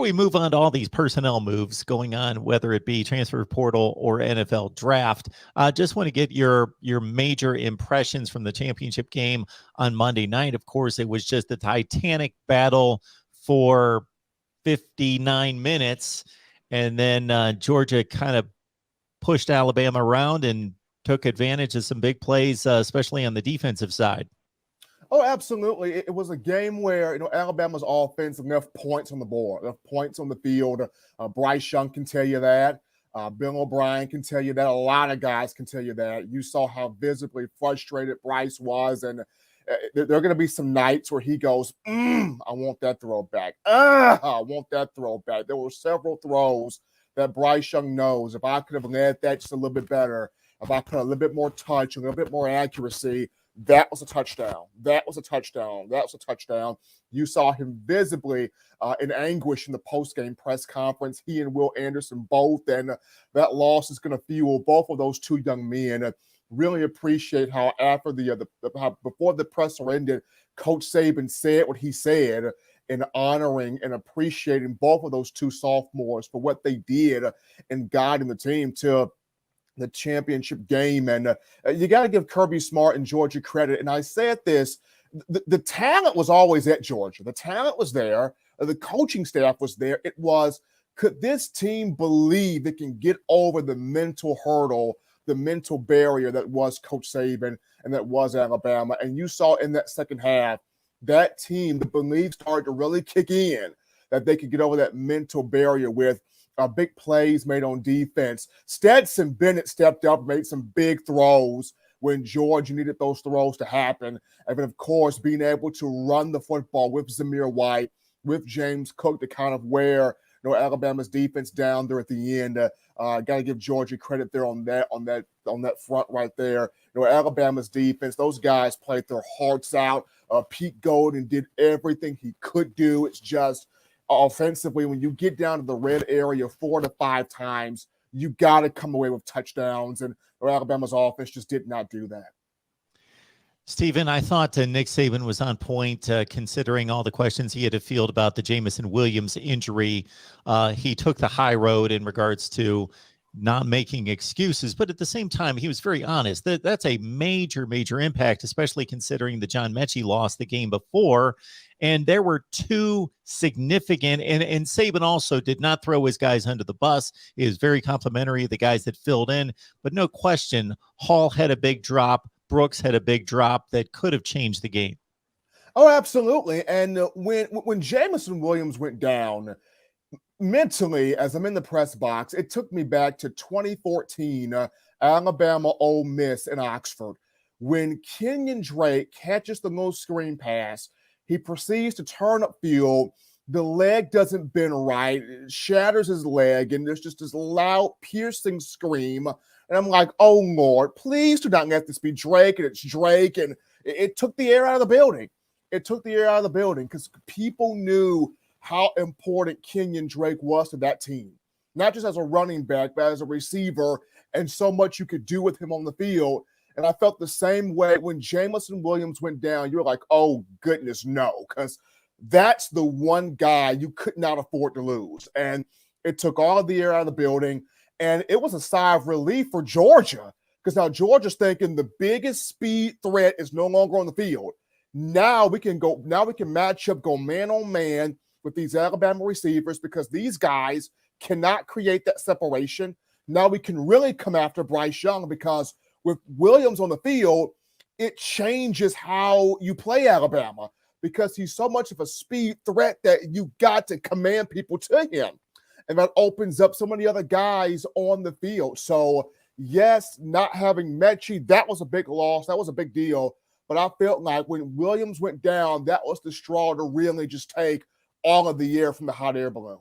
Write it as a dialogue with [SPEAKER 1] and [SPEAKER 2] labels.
[SPEAKER 1] we move on to all these personnel moves going on, whether it be transfer portal or NFL draft, I just want to get your major impressions from the championship game on Monday night. Of course, it was just a titanic battle for 59 minutes, and then Georgia kind of pushed Alabama around and took advantage of some big plays, especially on the defensive side.
[SPEAKER 2] Oh, absolutely. It was a game where, Alabama's offense left points on the board, left points on the field. Bryce Young can tell you that. Bill O'Brien can tell you that. A lot of guys can tell you that. You saw how visibly frustrated Bryce was, and there are going to be some nights where he goes, I want that throwback. I want that throwback. There were several throws that Bryce Young knows. If I could have led that just a little bit better, if I put a little bit more touch, a little bit more accuracy, that was a touchdown. That was a touchdown. That was a touchdown. You saw him visibly in anguish in the post-game press conference. He and Will Anderson both, and that loss is going to fuel both of those two young men. Really appreciate how after before the presser ended, Coach Saban said what he said in honoring and appreciating both of those two sophomores for what they did in guiding the team to the championship game. And you got to give Kirby Smart and Georgia credit. And I said this, the talent was always at Georgia. The talent was there. The coaching staff was there. It was, could this team believe they can get over the mental hurdle, the mental barrier that was Coach Saban and that was Alabama? And you saw in that second half, that team, the belief started to really kick in that they could get over that mental barrier with big plays made on defense. Stetson Bennett stepped up, made some big throws when Georgia needed those throws to happen. And then, of course, being able to run the football with Zamir White, with James Cook to kind of wear Alabama's defense down there at the end. Got to give Georgia credit there on that front right there. Alabama's defense, those guys played their hearts out. Pete Golden did everything he could do. It's just offensively, when you get down to the red area 4 to 5 times, you got to come away with touchdowns, and Alabama's offense just did not do that.
[SPEAKER 1] Stephen, I thought Nick Saban was on point considering all the questions he had to field about the Jamison Williams injury. He took the high road in regards to not making excuses, but at the same time, he was very honest. That's a major, major impact, especially considering the John Mechie lost the game before. And there were two significant, and Saban also did not throw his guys under the bus. He was very complimentary of the guys that filled in, but no question, Hall had a big drop. Brooks had a big drop that could have changed the game.
[SPEAKER 2] Oh, absolutely. And when Jamison Williams went down, mentally, as I'm in the press box, it took me back to 2014, Alabama Ole Miss in Oxford, when Kenyon Drake catches the low screen pass. He proceeds to turn upfield. The leg doesn't bend right. It shatters his leg, and there's just this loud, piercing scream. And I'm like, oh, Lord, please do not let this be Drake. And it's Drake. And it took the air out of the building. It took the air out of the building because people knew how important Kenyon Drake was to that team, not just as a running back, but as a receiver, and so much you could do with him on the field. And I felt the same way when Jamison Williams went down. You were like, oh, goodness, no, because that's the one guy you could not afford to lose. And it took all of the air out of the building. And it was a sigh of relief for Georgia, because now Georgia's thinking the biggest speed threat is no longer on the field. Now we can match up, go man on man with these Alabama receivers, because these guys cannot create that separation. Now we can really come after Bryce Young, because with Williams on the field, it changes how you play Alabama, because he's so much of a speed threat that you got to command people to him. And that opens up so many other guys on the field. So, yes, not having Mechie, that was a big loss. That was a big deal. But I felt like when Williams went down, that was the straw to really just take all of the air from the hot air balloon.